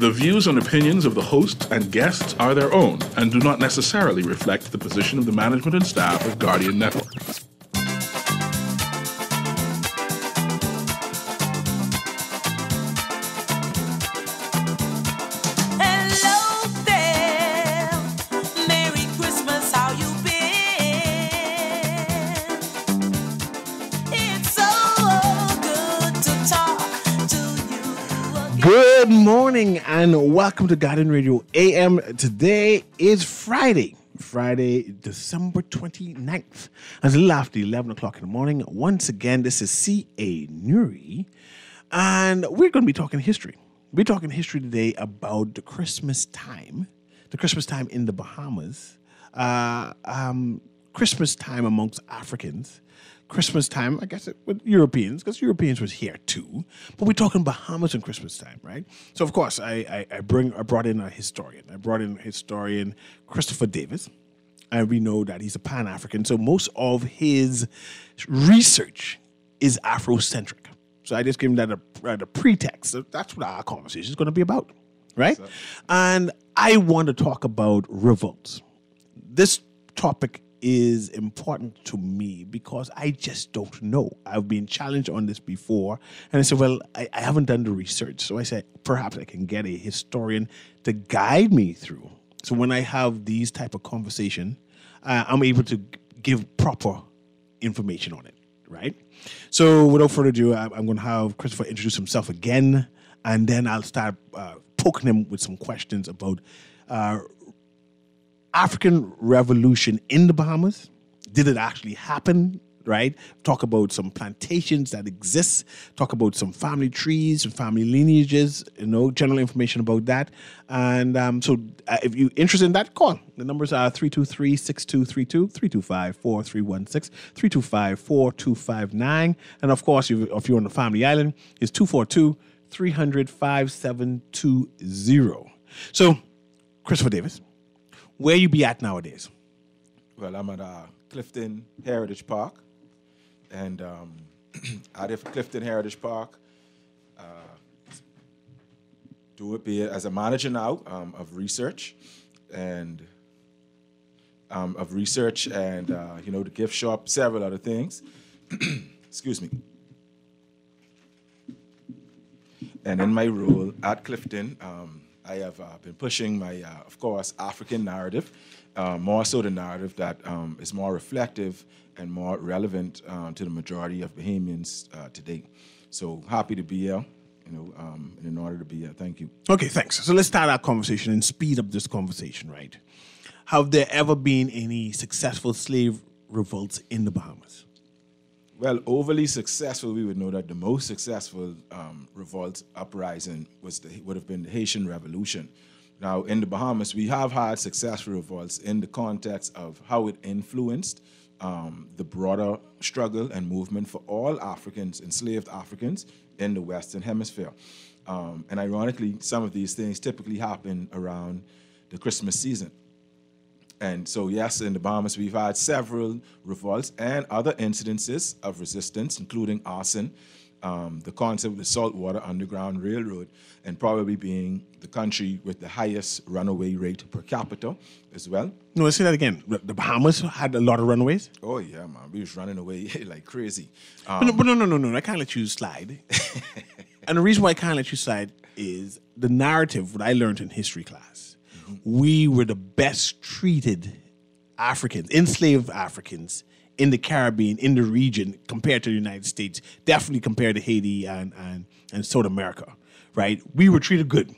The views and opinions of the host and guests are their own and do not necessarily reflect the position of the management and staff of Guardian Network. Good morning and welcome to Guardian Radio AM. Today is Friday, December 29th. It's a little after 11 o'clock in the morning. Once again, this is CA Newry, and we're going to be talking history. We're talking history today about the Christmas time in the Bahamas, Christmas time amongst Africans, Christmas time, I guess, with Europeans, because Europeans was here too. But we're talking Bahamas and Christmas time, right? So, of course, I brought in a historian. I brought in historian Christopher Davis, and we know that he's a Pan-African. So most of his research is Afrocentric. So I just gave him that a pretext. So that's what our conversation is going to be about, right? And I want to talk about revolts. This topic is important to me because I just don't know. I've been challenged on this before, and I said, well, I haven't done the research. So I said, perhaps I can get a historian to guide me through. So when I have these type of conversation, I'm able to give proper information on it, right? So without further ado, I'm going to have Christopher introduce himself again, and then I'll start poking him with some questions about African Revolution in the Bahamas. Did it actually happen, right? Talk about some plantations that exist. Talk about some family trees and family lineages, general information about that. And so if you're interested in that, call. The numbers are 323-6232, 325-4316, 325-4259. And of course, if you're on the Family Island, it's 242-300-5720. So, Christopher Davis, where you be at nowadays? Well, I'm at Clifton Heritage Park, and out of Clifton Heritage Park, be as a manager now of research and the gift shop, several other things. Excuse me. And in my role at Clifton, I have been pushing my, of course, African narrative, more so the narrative that is more reflective and more relevant to the majority of Bahamians today. So happy to be here, and in order to be here. Thank you. Okay, thanks. So let's start our conversation and speed up this conversation, right? Have there ever been any successful slave revolts in the Bahamas? Well, overly successful, we would know that the most successful revolt uprising would have been the Haitian Revolution. Now, in the Bahamas, we have had successful revolts in the context of how it influenced the broader struggle and movement for all Africans, enslaved Africans, in the Western Hemisphere. And ironically, some of these things typically happen around the Christmas season. And so, yes, in the Bahamas, we've had several revolts and other incidences of resistance, including arson, the concept of the Saltwater Underground Railroad, and probably being the country with the highest runaway rate per capita as well. No, let's say that again. The Bahamas had a lot of runaways? Oh, yeah, man. We was running away like crazy. But no. I can't let you slide. And the reason why I can't let you slide is the narrative, what I learned in history class. We were the best treated Africans, enslaved Africans in the Caribbean, in the region, compared to the United States, definitely compared to Haiti and South America, right? We were treated good.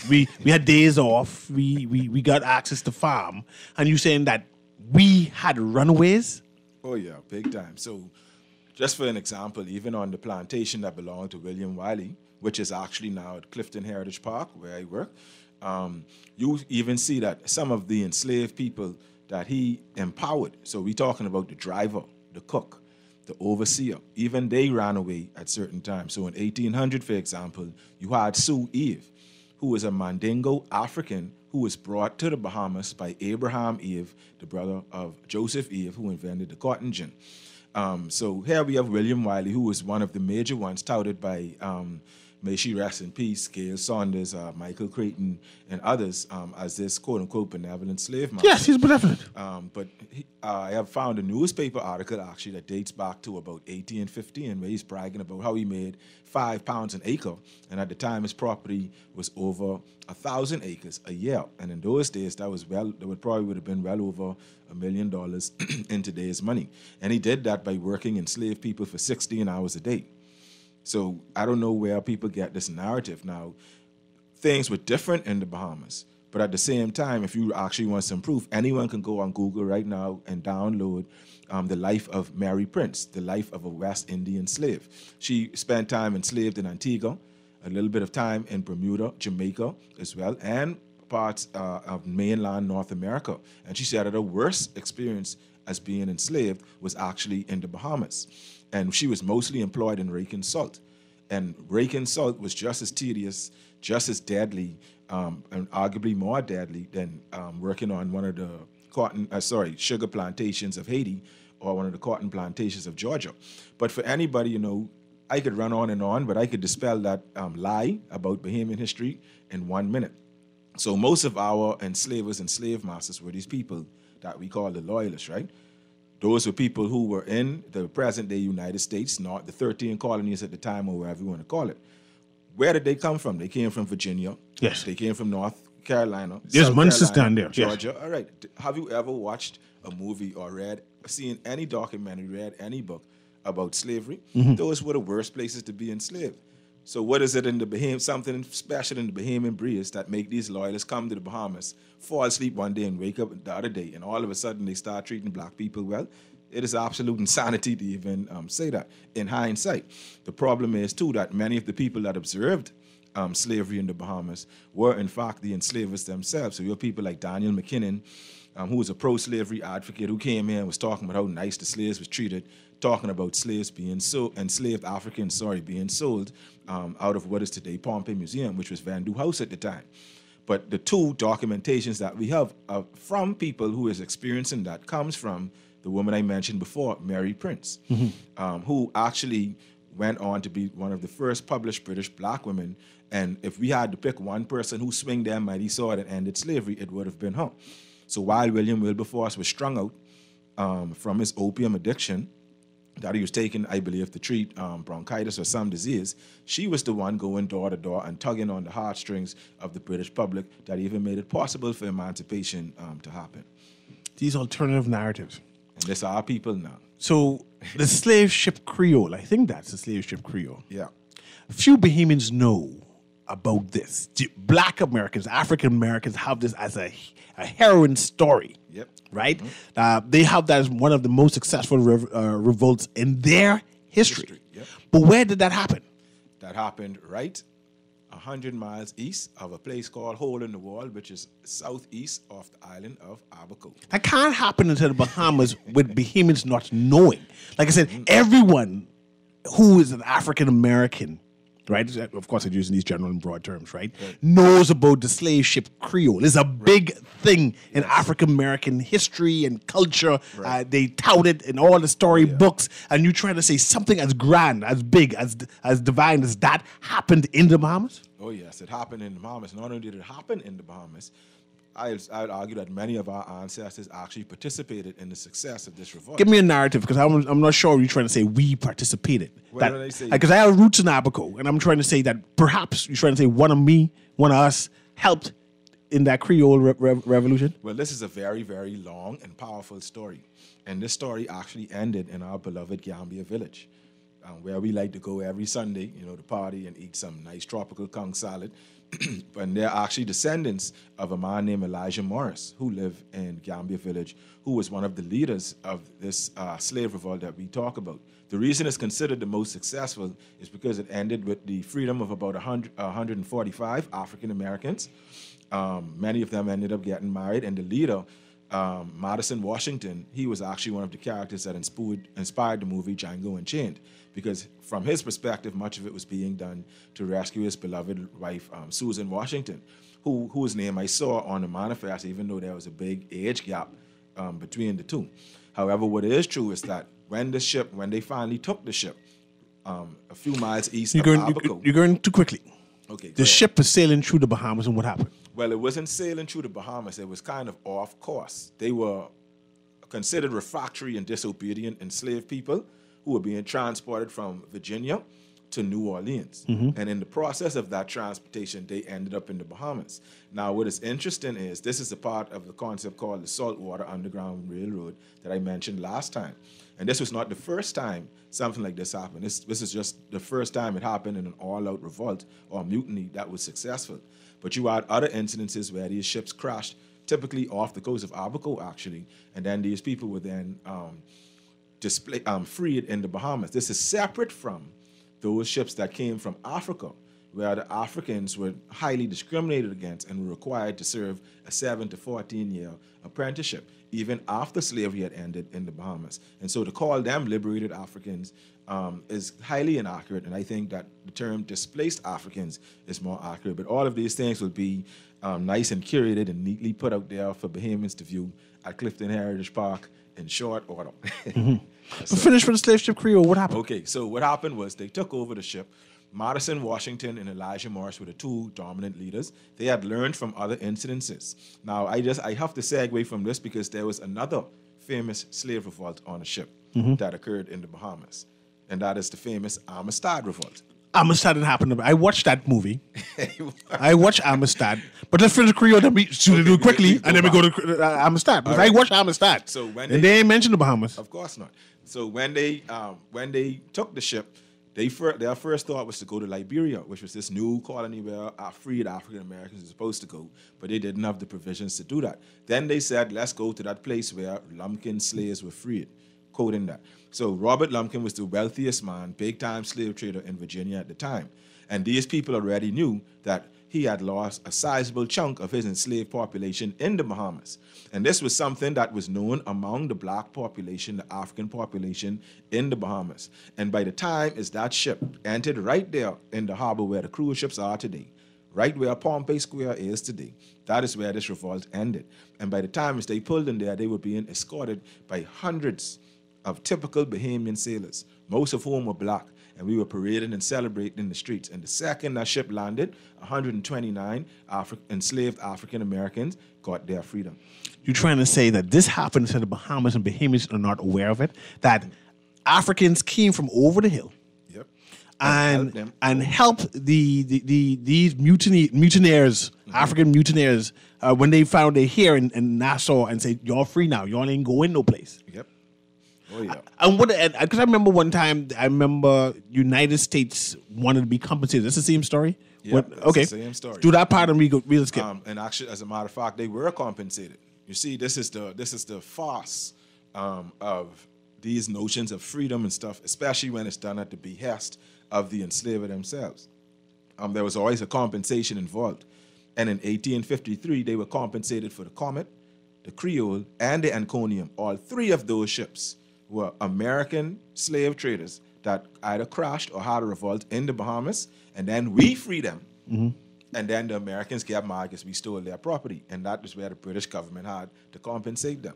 We had days off. We got access to farm. And you saying that we had runaways? Oh, yeah, big time. So just for an example, even on the plantation that belonged to William Wiley, which is actually now at Clifton Heritage Park, where I work, you even see that some of the enslaved people that he empowered, so we're talking about the driver, the cook, the overseer, even they ran away at certain times. So in 1800, for example, you had Sue Eve, who was a Mandingo African who was brought to the Bahamas by Abraham Eve, the brother of Joseph Eve, who invented the cotton gin. So here we have William Wiley, who was one of the major ones touted by may she rest in peace, Gail Saunders, Michael Creighton, and others, as this quote-unquote benevolent slave master. Yes, he's benevolent. But I have found a newspaper article actually that dates back to about 1815, where he's bragging about how he made £5 an acre, and at the time his property was over 1,000 acres a year. And in those days, that would probably have been well over $1 million in today's money. And he did that by working enslaved people for 16 hours a day. So I don't know where people get this narrative. Now, things were different in the Bahamas, but at the same time, if you actually want some proof, anyone can go on Google right now and download the life of Mary Prince, the life of a West Indian slave. She spent time enslaved in Antigua, a little bit of time in Bermuda, Jamaica as well, and parts of mainland North America. And she said that her worst experience as being enslaved was actually in the Bahamas. And she was mostly employed in raking salt. And raking salt was just as tedious, just as deadly, and arguably more deadly than working on one of the sugar plantations of Haiti or one of the cotton plantations of Georgia. But for anybody, I could run on and on, but I could dispel that lie about Bahamian history in 1 minute. So most of our enslavers and slave masters were these people that we call the loyalists, right? Those were people who were in the present-day United States, not the 13 colonies at the time, or wherever you want to call it. Where did they come from? They came from Virginia. Yes. They came from North Carolina. There's South monsters Carolina, down there. Georgia. Yes. All right. Have you ever watched a movie or seen any documentary, read any book about slavery? Those were the worst places to be enslaved. So what is it in the Bahamian, something special in the Bahamian breeds that make these loyalists come to the Bahamas, fall asleep one day and wake up the other day, and all of a sudden they start treating black people well? It is absolute insanity to even say that in hindsight. The problem is, too, that many of the people that observed slavery in the Bahamas were, in fact, the enslavers themselves. So you have people like Daniel McKinnon, who was a pro-slavery advocate, who came here and was talking about how nice the slaves was treated, talking about slaves being enslaved Africans, being sold out of what is today Pompey Museum, which was Vandu House at the time. But the two documentations that we have from people who is experiencing that comes from the woman I mentioned before, Mary Prince, who actually went on to be one of the first published British black women. And if we had to pick one person who swung their mighty sword and ended slavery, it would have been her. So while William Wilberforce was strung out from his opium addiction that he was taking, I believe, to treat bronchitis or some disease, she was the one going door to door and tugging on the heartstrings of the British public that even made it possible for emancipation to happen. These alternative narratives. And this are our people now. So the slave ship Creole, I think that's the slave ship Creole. Yeah. Few Bahamians know about this. Black Americans, African Americans have this as a heroine story. Yep. Right? They have that as one of the most successful revolts in their history. Yep. But where did that happen? That happened right 100 miles east of a place called Hole in the Wall, which is southeast of the island of Abaco. That can't happen until the Bahamas with Bahamians not knowing. Like I said, everyone who is an African American, right? Of course, I'm using these general and broad terms, right? Knows about the slave ship Creole. It's a big thing in African American history and culture. They tout it in all the story books, and you trying to say something as grand, as big, as divine as that happened in the Bahamas? Oh yes, it happened in the Bahamas. Not only did it happen in the Bahamas, I would argue that many of our ancestors actually participated in the success of this revolt. Give me a narrative, because I'm not sure you're trying to say we participated. What did I say? Because I have roots in Abaco, and I'm trying to say that perhaps you're trying to say one of us helped in that Creole revolution. Well, this is a very, very long and powerful story. And this story actually ended in our beloved Gambia village, where we like to go every Sunday, to party and eat some nice tropical conch salad. And they're actually descendants of a man named Elijah Morris, who lived in Gambia Village, who was one of the leaders of this slave revolt that we talk about. The reason it's considered the most successful is because it ended with the freedom of about 145 African Americans. Many of them ended up getting married, and the leader, Madison Washington, he was actually one of the characters that inspired the movie Django Unchained, because from his perspective, much of it was being done to rescue his beloved wife, Susan Washington, whose name I saw on the manifest, even though there was a big age gap between the two. However, what is true is that when they finally took the ship, a few miles east You're of going, Abaco. you're going too quickly. Okay, go The ahead. ship was sailing through the Bahamas, and what happened? Well, it wasn't sailing through the Bahamas. It was kind of off course. They were considered refractory and disobedient enslaved people who were being transported from Virginia to New Orleans. And in the process of that transportation, they ended up in the Bahamas. Now, what is interesting is this is a part of the concept called the Saltwater Underground Railroad that I mentioned last time. And this was not the first time something like this happened. This is just the first time it happened in an all-out revolt or mutiny that was successful. But you had other incidences where these ships crashed, typically off the coast of Abaco, actually, and then these people were then freed in the Bahamas. This is separate from those ships that came from Africa, where the Africans were highly discriminated against and were required to serve a 7 to 14-year apprenticeship, even after slavery had ended in the Bahamas. And so to call them liberated Africans is highly inaccurate, and I think that the term displaced Africans is more accurate. But all of these things will be nice and curated and neatly put out there for Bahamians to view at Clifton Heritage Park in short order. But finish with the slave ship Creole. What happened? Okay, so what happened was they took over the ship. Madison, Washington, and Elijah Morris were the two dominant leaders. They had learned from other incidences. Now, I have to segue from this because there was another famous slave revolt on a ship that occurred in the Bahamas, and that is the famous Amistad Revolt. Amistad didn't happen. I watched that movie. I watched Amistad. But let's finish Creole, then we do it quickly, and then we go to Amistad. Because I watched Amistad. So when and they ain't mentioned the Bahamas. Of course not. So when they took the ship, their first thought was to go to Liberia, which was this new colony where freed African Americans were supposed to go, but they didn't have the provisions to do that. Then they said, let's go to that place where Lumpkin slaves were freed, quoting that. So Robert Lumpkin was the wealthiest man, big-time slave trader in Virginia at the time. And these people already knew that he had lost a sizable chunk of his enslaved population in the Bahamas. And this was something that was known among the black population, the African population in the Bahamas. And by the time as that ship entered right there in the harbor where the cruise ships are today, right where Pompey Square is today, that is where this revolt ended. And by the time as they pulled in there, they were being escorted by hundreds of typical Bahamian sailors, most of whom were black. And we were parading and celebrating in the streets. And the second that ship landed, 129 enslaved African Americans got their freedom. You're trying to say that this happened to the Bahamas and Bahamians are not aware of it? That Africans came from over the hill Yep. and helped these mutineers, African mutineers, when they found they here in Nassau and said, y'all free now, y'all ain't going no place. Yep. Oh, yeah. And because I remember one time, United States wanted to be compensated. That's the same story? Yeah, okay. the same story. Do that part and we'll skip. And actually, as a matter of fact, they were compensated. You see, this is the farce of these notions of freedom and stuff, especially when it's done at the behest of the enslaver themselves. There was always a compensation involved. And in 1853, they were compensated for the Comet, the Creole, and the Anconium. All three of those ships were American slave traders that either crashed or had a revolt in the Bahamas, and then we freed them. And then the Americans gave mad because we stole their property, and that was where the British government had to compensate them.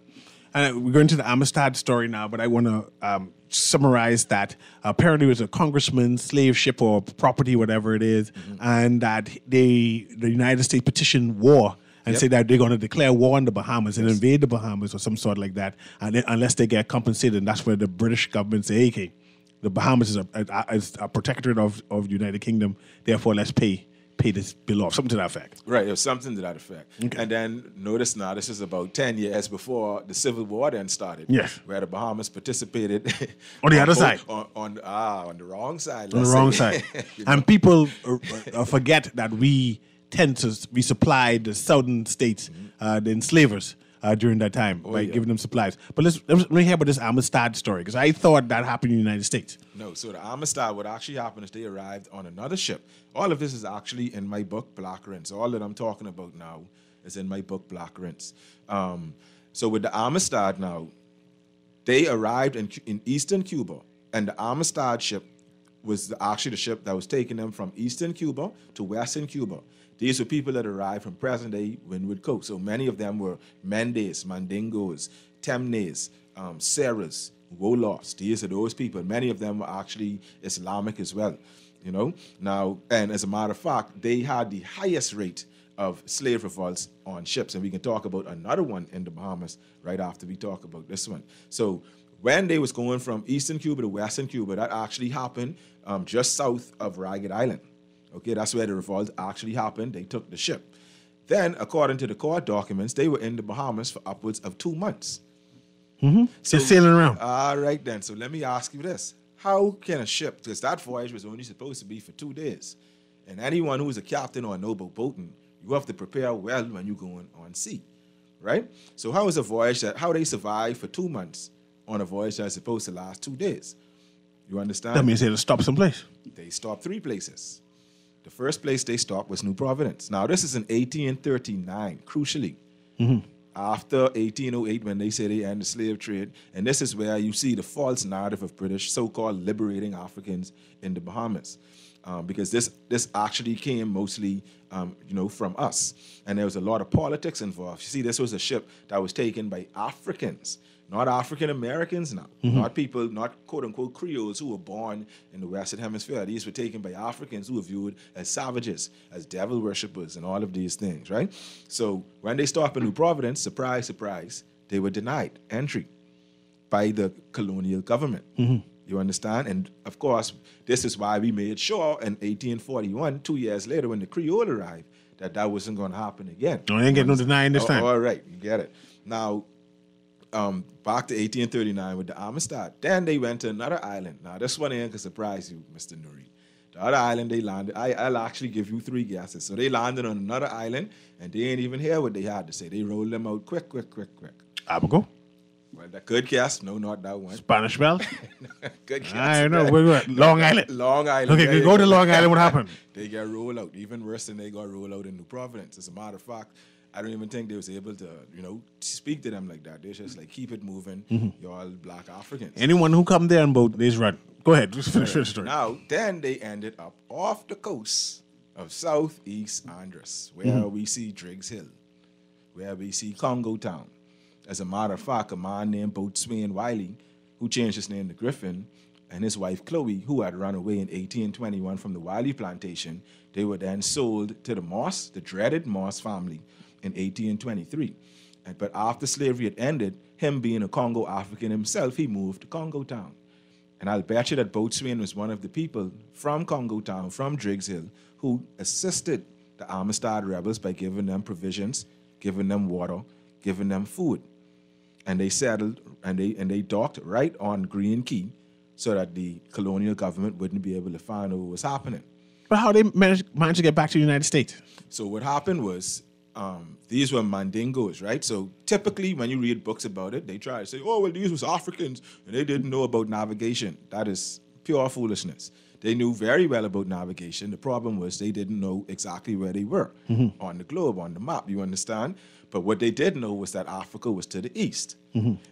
And we're going to the Amistad story now, but I want to summarize that. Apparently, it was a congressman's slave ship or property, whatever it is, and that the United States petitioned war and say that they're going to declare war on the Bahamas and invade the Bahamas or some sort like that, and then, unless they get compensated. And that's where the British government say, okay, the Bahamas is a protectorate of the United Kingdom, therefore let's pay this bill off, something to that effect. Right, it was something to that effect. Okay. And then notice now, this is about 10 years before the Civil War then started. Yes. Where the Bahamas participated On the other side. On the wrong side. On the wrong side. And people forget that we supplied the southern states, the enslavers, during that time by giving them supplies. But let me hear about this Amistad story, because I thought that happened in the United States. No, so the Amistad, what actually happened is they arrived on another ship. All of this is actually in my book, Black Rinse. All that I'm talking about now is in my book, Black Rinse. So with the Amistad now, they arrived in eastern Cuba, and the Amistad ship was actually the ship that was taking them from eastern Cuba to western Cuba. These were people that arrived from present-day Windward Coast. So many of them were Mendes, Mandingos, Temnes, Serras, Wolofs. These are those people. Many of them were actually Islamic as well, you know. Now, and as a matter of fact, they had the highest rate of slave revolts on ships. And we can talk about another one in the Bahamas right after we talk about this one. So when they was going from eastern Cuba to western Cuba, that actually happened just south of Ragged Island. Okay, that's where the revolt actually happened. They took the ship. Then, according to the court documents, they were in the Bahamas for upwards of 2 months. So sailing around. All right, then. So let me ask you this. How can a ship, because that voyage was only supposed to be for 2 days, and anyone who's a captain or know about boating, you have to prepare well when you're going on sea, right? So how is a voyage how they survive for 2 months on a voyage that's supposed to last 2 days? You understand? That means they had to stop someplace. They stopped 3 places. The first place they stopped was New Providence. Now, this is in 1839, crucially. After 1808, when they say they end the slave trade. And this is where you see the false narrative of British so-called liberating Africans in the Bahamas. Because this actually came mostly, from us. And there was a lot of politics involved. You see, this was a ship that was taken by Africans, not African Americans now, not people, not quote-unquote Creoles who were born in the Western Hemisphere. These were taken by Africans who were viewed as savages, as devil worshippers, and all of these things, right? So when they stopped in New Providence, surprise, surprise, they were denied entry by the colonial government. You understand? And, of course, this is why we made sure in 1841, 2 years later, when the Creole arrived, that wasn't going to happen again. No, they ain't getting no denying this time. All right, you get it. Now, back to 1839 with the Amistad. Then they went to another island. Now, this one ain't gonna surprise you, Mr. Newry. The other island they landed, I'll actually give you 3 guesses. So they landed on another island, and they ain't even hear what they had to say. They rolled them out quick. Abaco? Well, that good guess. No, not that one. Spanish Bell? Good guess. I know. Where Long Island? Long Island. Okay, go to Long Island. What happened? They got rolled out. Even worse than they got rolled out in New Providence. As a matter of fact, I don't even think they was able to, speak to them like that. They just like, keep it moving. You're all black Africans. Anyone who come there and boat, they's run. Go ahead. Just finish the story. Now, then they ended up off the coast of Southeast Andros, where we see Driggs Hill, where we see Congo Town. As a matter of fact, a man named Boatswain Wiley, who changed his name to Griffin, and his wife Chloe, who had run away in 1821 from the Wiley plantation, they were then sold to the Moss, the dreaded Moss family, in 1823. But after slavery had ended, him being a Congo African himself, he moved to Congo Town. And I'll bet you that Boatswain was one of the people from Congo Town, from Driggs Hill, who assisted the Amistad rebels by giving them provisions, giving them water, giving them food. And they settled and they docked right on Green Key so that the colonial government wouldn't be able to find out what was happening. But how they managed to get back to the United States? So what happened was, these were Mandingos, right? So typically when you read books about it, they try to say, oh, well, these was Africans, and they didn't know about navigation. That is pure foolishness. They knew very well about navigation. The problem was they didn't know exactly where they were on the globe, on the map, you understand? But what they did know was that Africa was to the east.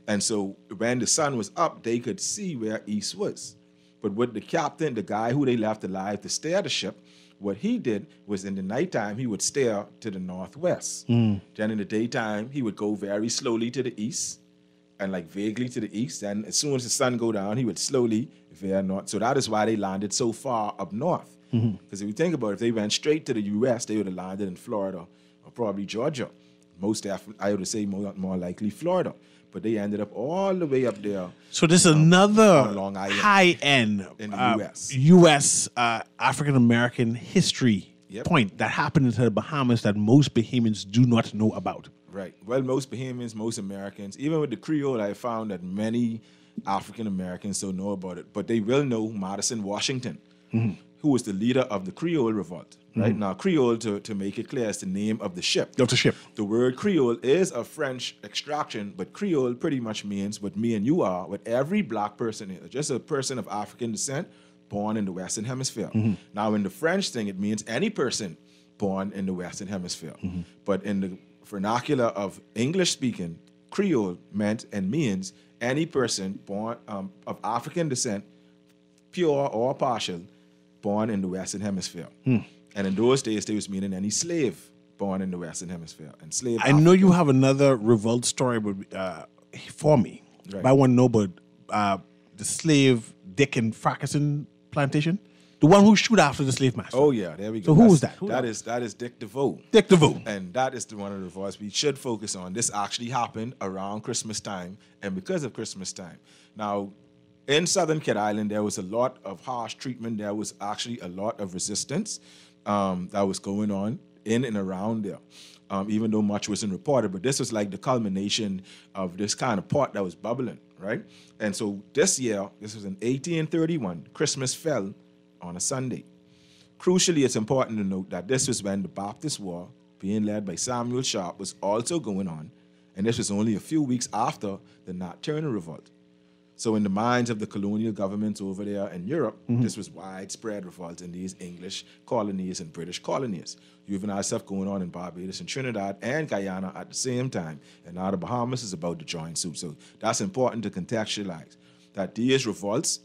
And so when the sun was up, they could see where east was. But what the captain, the guy who they left alive to steer the ship, what he did was in the nighttime, he would steer to the northwest. Then in the daytime, he would go very slowly to the east and like vaguely to the east. And as soon as the sun go down, he would slowly veer north. So that is why they landed so far up north. Because if you think about it, if they went straight to the U.S., they would have landed in Florida or probably Georgia. Most definitely, I would say more likely Florida. But they ended up all the way up there. So this is another Long Island, high-end in the U.S. African-American history Yep. point that happened in the Bahamas that most Bahamians do not know about. Right. Well, most Bahamians, most Americans, even with the Creole, I found that many African Americans don't know about it. But they will know Madison Washington, who was the leader of the Creole Revolt. Right? Now, Creole, to make it clear, is the name of the ship. Of the ship. The word Creole is of French extraction, but Creole pretty much means what me and you are, what every black person is, just a person of African descent born in the Western Hemisphere. Now, in the French thing, it means any person born in the Western Hemisphere. But in the vernacular of English-speaking, Creole meant and means any person born of African descent, pure or partial, born in the Western Hemisphere. And in those days, they was meaning any slave born in the Western Hemisphere. And slave I know you have another revolt story for me. Right. But I want to know about the slave Dick and Fracassin plantation? The one who shoot after the slave master. Oh yeah, there we go. So who was that? That is Dick DeVoe. Dick DeVoe. And that is one of the revolts we should focus on. This actually happened around Christmas time and because of Christmas time. Now, in Southern Kid Island, there was a lot of harsh treatment. There was actually a lot of resistance that was going on in and around there, even though much wasn't reported. But this was like the culmination of this kind of pot that was bubbling, right? And so this year, this was in 1831, Christmas fell on a Sunday. Crucially, it's important to note that this was when the Baptist War, being led by Samuel Sharp, was also going on, and this was only a few weeks after the Nat Turner Revolt. So in the minds of the colonial governments over there in Europe, this was widespread revolt in these English colonies and British colonies. You even had stuff going on in Barbados and Trinidad and Guyana at the same time, and now the Bahamas is about to join suit. So that's important to contextualize, that these revolts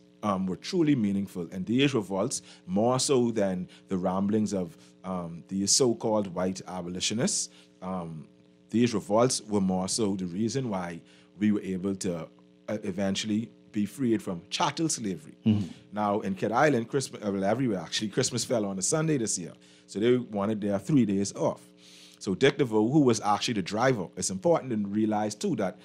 were truly meaningful, and these revolts, more so than the ramblings of these so-called white abolitionists, these revolts were more so the reason why we were able to eventually be freed from chattel slavery. Now, in Kid Island, everywhere actually, Christmas fell on a Sunday this year, so they wanted their 3 days off. So Dick DeVoe, who was actually the driver, it's important to realize too that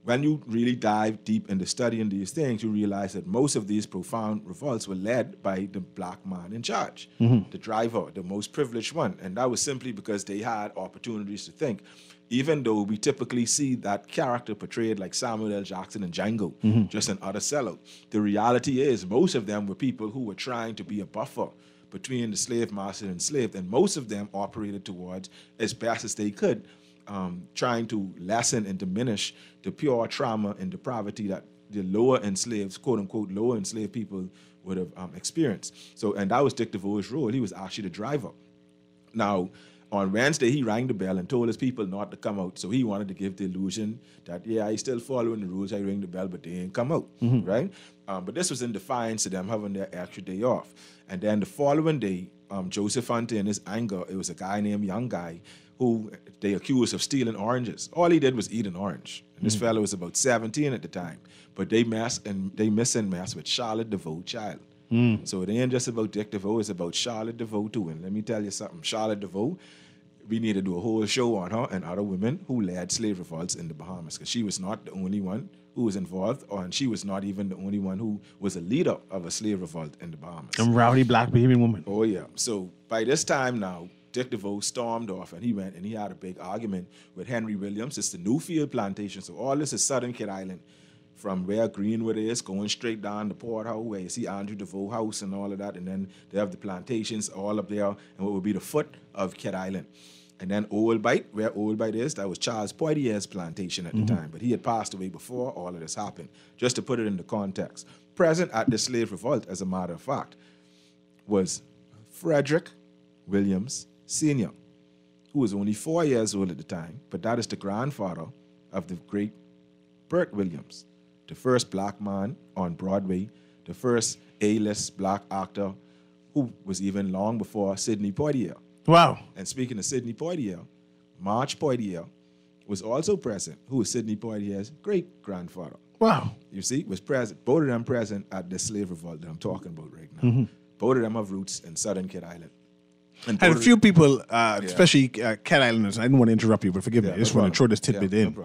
when you really dive deep into studying these things, you realize that most of these profound revolts were led by the black man in charge, the driver, the most privileged one. And that was simply because they had opportunities to think. Even though we typically see that character portrayed like Samuel L. Jackson and Django, just an utter sellout, the reality is most of them were people who were trying to be a buffer between the slave master and enslaved, and most of them operated towards, as best as they could, trying to lessen and diminish the pure trauma and depravity that the lower enslaved, quote unquote, lower enslaved people would have experienced. So, and that was Dick DeVoe's role. He was actually the driver. Now, on Wednesday, he rang the bell and told his people not to come out. So he wanted to give the illusion that, yeah, he's still following the rules. I rang the bell, but they ain't come out, right? But this was in defiance to them having their extra day off. And then the following day, Joseph Hunter, in his anger, it was a guy named Young Guy who they accused of stealing oranges. All he did was eat an orange. And this fellow was about 17 at the time. But they miss with Charlotte DeVoe child. So it ain't just about Dick DeVoe, it's about Charlotte DeVoe too. And let me tell you something, Charlotte DeVoe, we need to do a whole show on her and other women who led slave revolts in the Bahamas, because she was not the only one who was involved, and she was not even the only one who was a leader of a slave revolt in the Bahamas. And rowdy black Bahamian woman. Oh yeah. So by this time now, Dick DeVoe stormed off, and he went and he had a big argument with Henry Williams. It's the Newfield plantation. So all this is Southern Kid Island, from where Greenwood is, going straight down to Port Howe, where you see Andrew DeVoe House and all of that, and then they have the plantations all up there, and what would be the foot of Kid Island. And then Old Bite, where Old Bite is, that was Charles Poitier's plantation at the time, but he had passed away before all of this happened, just to put it into context. Present at the slave revolt, as a matter of fact, was Frederick Williams Sr., who was only 4 years old at the time, but that is the grandfather of the great Burt Williams, the first black man on Broadway, the first A-list black actor, who was even long before Sidney Poitier. Wow. And speaking of Sidney Poitier, March Poitier was also present, who was Sidney Poitier's great-grandfather. Wow. You see, was present, both of them present at the slave revolt that I'm talking about right now. Both of them have roots in Southern Kid Island. And a few people, especially Kid Islanders, I didn't want to interrupt you, but forgive me. I just want to throw this tidbit in.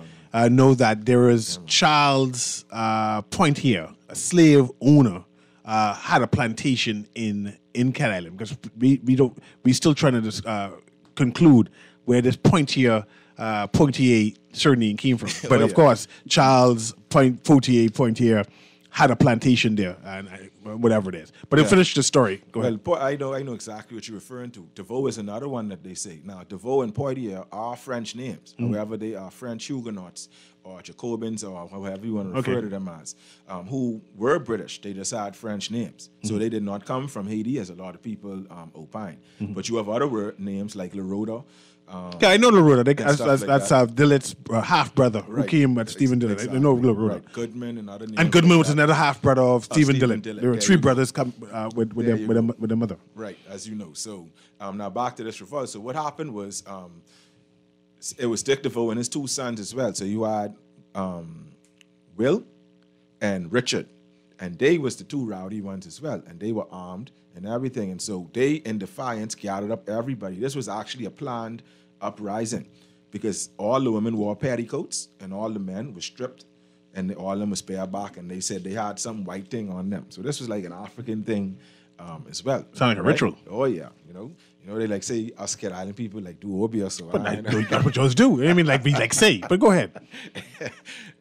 Know that there is Charles Poitier, a slave owner, had a plantation in Kid Island, because we still trying to conclude where this Poitier surname came from. But of course, Charles Poitier had a plantation there, and whatever it is. But finish the story. Go ahead. Well, I know exactly what you're referring to. DeVoe is another one that they say. Now, DeVoe and Poitier are French names. However, they are French Huguenots or Jacobins or however you want to refer to them as, who were British. They just had French names. So they did not come from Haiti, as a lot of people opine. But you have other names like Laroda. I know Laroda. That's Dillard's half-brother who came at Stephen Dillard. Exactly. I know Laroda. Right. Goodman and other names. And Goodman like was another half-brother of Stephen Dillard. Dillard. There were three brothers come with their mother. Right, as you know. So now back to this revolt. So what happened was it was Dick DeVoe and his two sons as well. So you had Will and Richard. And they was the two rowdy ones as well. And they were armed and everything. And so they, in defiance, gathered up everybody. This was actually a planned uprising because all the women wore petticoats and all the men were stripped and all of them was bareback. And they said they had some white thing on them. So this was like an African thing as well. Sound like a ritual. Oh, yeah. You know, they like say us Kid Island people like do obia. So that's what yours do. I mean, like we like say, but go ahead.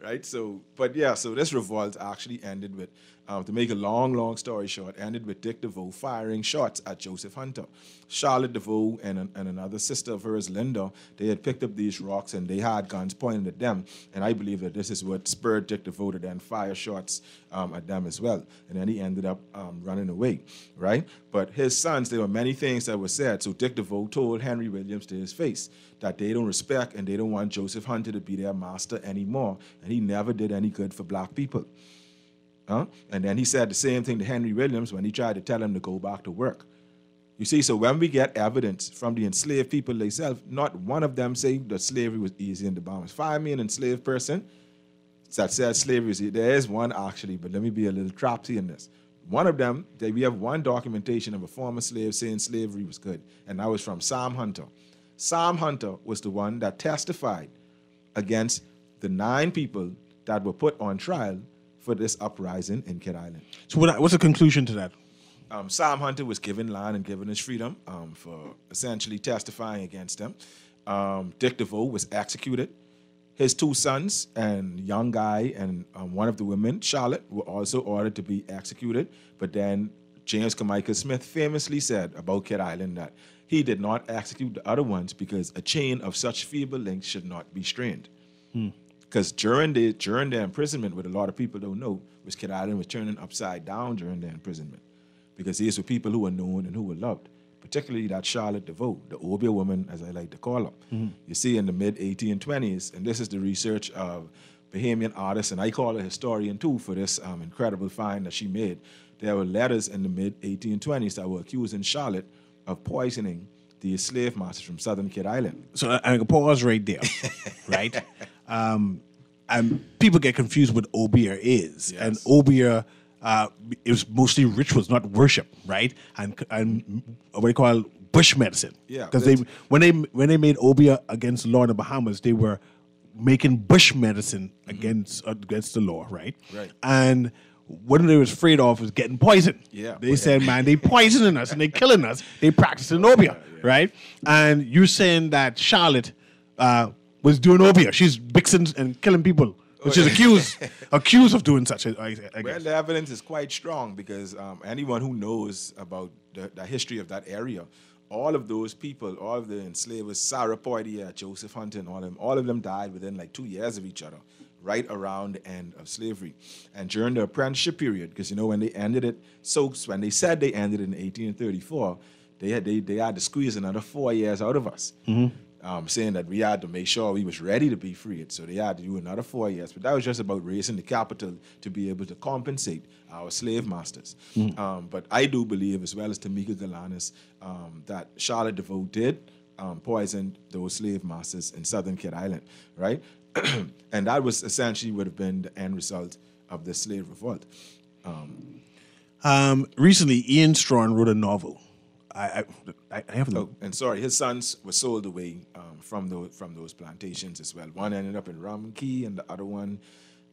Right. So this revolt actually ended with, to make a long story short, ended with Dick DeVoe firing shots at Joseph Hunter. Charlotte DeVoe and another sister of hers, Linda, they had picked up these rocks and they had guns pointed at them. And I believe that this is what spurred Dick DeVoe to then fire shots at them as well. And then he ended up running away, right? But his sons, there were many things that were said. So Dick DeVoe told Henry Williams to his face that they don't respect and they don't want Joseph Hunter to be their master anymore. And he never did any good for black people. And then he said the same thing to Henry Williams when he tried to tell him to go back to work. You see, so when we get evidence from the enslaved people themselves, not one of them say that slavery was easy in the Bahamas. Find me an enslaved person that says slavery is easy. There is one actually, but let me be a little crafty in this. One of them, we have one documentation of a former slave saying slavery was good, and that was from Sam Hunter. Sam Hunter was the one that testified against the 9 people that were put on trial for this uprising in Kid Island. So what's the conclusion to that? Sam Hunter was given land and given his freedom for essentially testifying against them. Dick DeVoe was executed. His 2 sons and young guy and one of the women, Charlotte, were also ordered to be executed. But then James Carmichael Smith famously said about Kid Island that he did not execute the other ones because a chain of such feeble links should not be strained. Because during their imprisonment, what a lot of people don't know was Kid Island was turning upside down during their imprisonment. Because these were people who were known and who were loved, particularly that Charlotte DeVoe, the Obia woman, as I like to call her. You see, in the mid-1820s, and this is the research of Bahamian artist, and I call her historian too for this incredible find that she made. There were letters in the mid-1820s that were accusing Charlotte of poisoning the slave masters from southern Kid Island. So I can pause right there, right? And people get confused what Obia is. Yes. And Obia, it was mostly rituals, not worship, right? And what they call bush medicine. Yeah. Because when they made Obia against the law in the Bahamas, they were making bush medicine against the law, right? Right. And what they was afraid of was getting poisoned. Yeah. They said, man, they poisoning us and they killing us. They practicing Obia, right? And you're saying that Charlotte was doing Obia. She's mixing and killing people. Which is accused of doing such, I guess. Well, the evidence is quite strong because anyone who knows about the history of that area, all of those people, all of the enslavers, Sarah Poitier, Joseph Hunter, and all of them died within like 2 years of each other, right around the end of slavery. And during the apprenticeship period, because when they ended it, so when they said they ended it in 1834, they had to squeeze another 4 years out of us. Saying that we had to make sure we was ready to be freed. So they had to do another 4 years. But that was just about raising the capital to be able to compensate our slave masters. But I do believe, as well as Tamika Galanis, that Charlotte DeVoe did poison those slave masters in southern Kid Island, right? And that was essentially would have been the end result of the slave revolt. Recently, Ian Strawn wrote a novel. I have no. And sorry, his sons were sold away from those plantations as well. One ended up in Rum Key, and the other one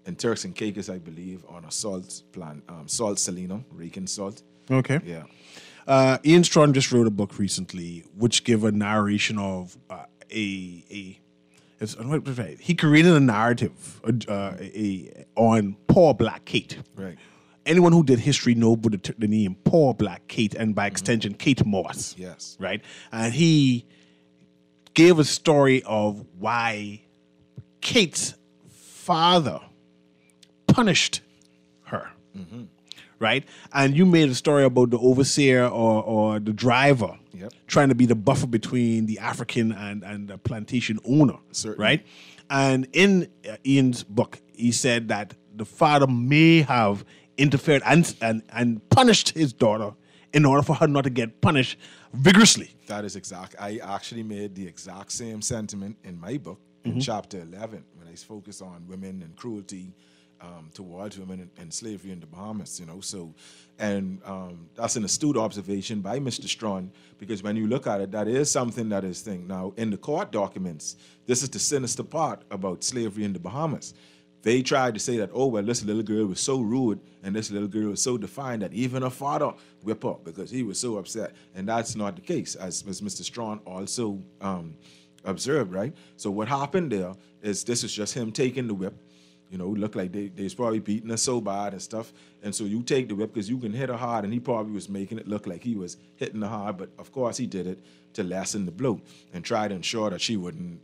in Turks and Caicos, I believe, on a salt plant, salt salina, raking salt. Okay. Yeah. Ian Strawn just wrote a book recently, which gave a narration of he created a narrative on poor black Kate. Right. Anyone who did history know about the name Poor Black Kate, and by extension, Kate Moss. Yes. Right? And he gave a story of why Kate's father punished her. Right? And you made a story about the overseer or the driver trying to be the buffer between the African and the plantation owner. Certainly. Right? And in Ian's book, he said that the father may have interfered and punished his daughter in order for her not to get punished vigorously. That is exact. I actually made the exact same sentiment in my book in chapter 11 when I focus on women and cruelty towards women in slavery in the Bahamas, So, and that's an astute observation by Mr. Strawn, because when you look at it, that is something that is thing. Now, in the court documents, this is the sinister part about slavery in the Bahamas. They tried to say that, oh, well, this little girl was so rude and this little girl was so defiant that even her father whipped her because he was so upset. And that's not the case, as Mr. Strawn also observed, right? So what happened there is this is just him taking the whip. Look like they was probably beating her so bad and stuff. And so you take the whip because you can hit her hard, and he probably was making it look like he was hitting her hard. But, of course, he did it to lessen the blow and try to ensure that she wouldn't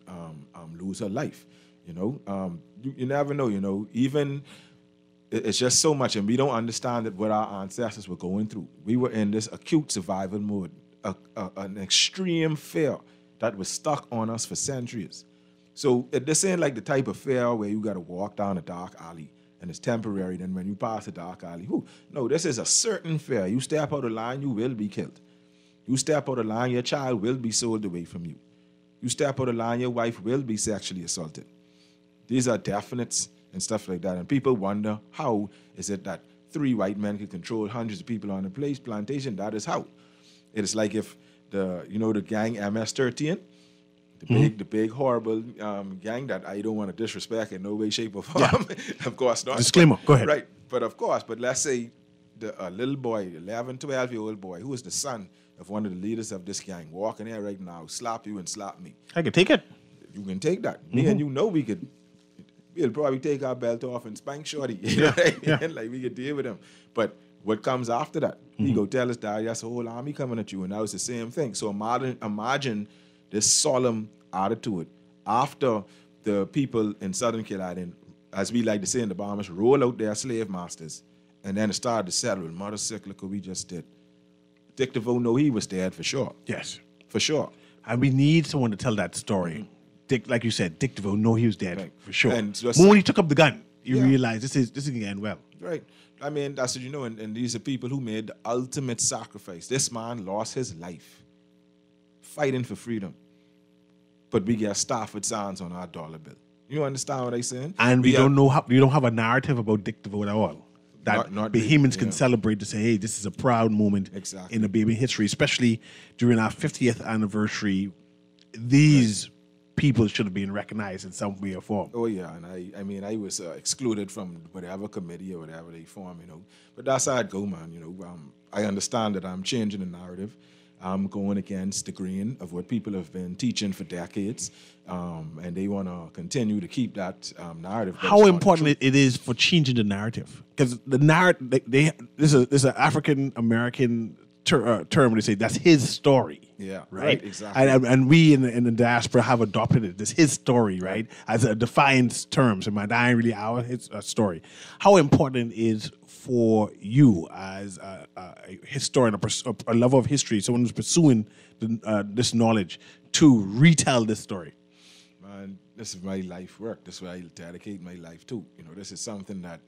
lose her life. You never know, even it's just so much, and we don't understand that what our ancestors were going through. We were in this acute survival mode, an extreme fear that was stuck on us for centuries. So this ain't like the type of fear where you got to walk down a dark alley and it's temporary, then when you pass a dark alley, no, this is a certain fear. You step out of line, you will be killed. You step out of line, your child will be sold away from you. You step out of line, your wife will be sexually assaulted. These are definites and stuff like that. And people wonder, how is it that 3 white men can control hundreds of people on a plantation? That is how. It is like if the gang MS-13, the big horrible gang that I don't want to disrespect in no way, shape, or form. Yeah. Of course not. Disclaimer, go ahead. Right. But let's say a little boy, 11, 12-year-old boy, who is the son of one of the leaders of this gang, walking here right now, slap you and slap me. I can take it. You can take that. Me and we'll probably take our belt off and spank shorty. Like we could deal with him. But what comes after that? He go tell his dad, that's a whole army coming at you, and that was the same thing. So imagine this solemn attitude after the people in Southern Carolina, as we like to say in the Bahamas, roll out their slave masters, and then start to settle with mother sick like we just did. Dick DeVoe know he was dead for sure. Yes. For sure. And we need someone to tell that story. Dick, like you said, Dick DeVoe know he was dead, right. For sure. And but when he took up the gun, you realize this is going to end well. Right. I mean, that's what and these are people who made the ultimate sacrifice. This man lost his life fighting for freedom. But we get Stafford signs on our dollar bill. You understand what I'm saying? And we don't have a narrative about Dick DeVoe at all. That not Bahamians can celebrate to say, hey, this is a proud moment in the Bahamian history, especially during our 50th anniversary. These people should have been recognized in some way or form. Oh, yeah. And I was excluded from whatever committee or whatever they form, But that's how it go, man, I understand that I'm changing the narrative. I'm going against the grain of what people have been teaching for decades, and they want to continue to keep that narrative. How important it is for changing the narrative? Because the narrative, this is an African American term. They say that's his story. Yeah, right, exactly. And we in the diaspora have adopted it. This his story, right, as a defined term. So my dying really our story. How important it is for you as a historian, a lover of history, someone who's pursuing this knowledge, to retell this story? Man, this is my life work. This is what I dedicate my life to. This is something that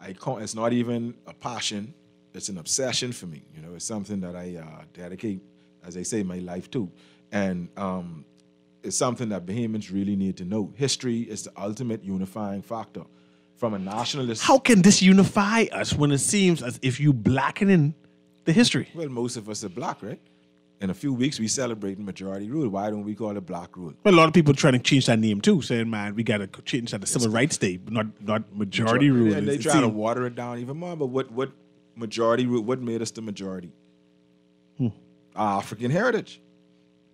it's not even a passion. It's an obsession for me. It's something that I dedicate, as I say, my life to. And it's something that Bahamians really need to know. History is the ultimate unifying factor. From a nationalist... How can this unify us when it seems as if you blackening the history? Well, most of us are black, right? In a few weeks, we celebrate majority rule. Why don't we call it black rule? Well, a lot of people trying to change that name too, saying, man, we got to change that to Civil Rights Day, not majority rule. And they try to water it down even more. But what majority rule, what made us the majority? Our African heritage.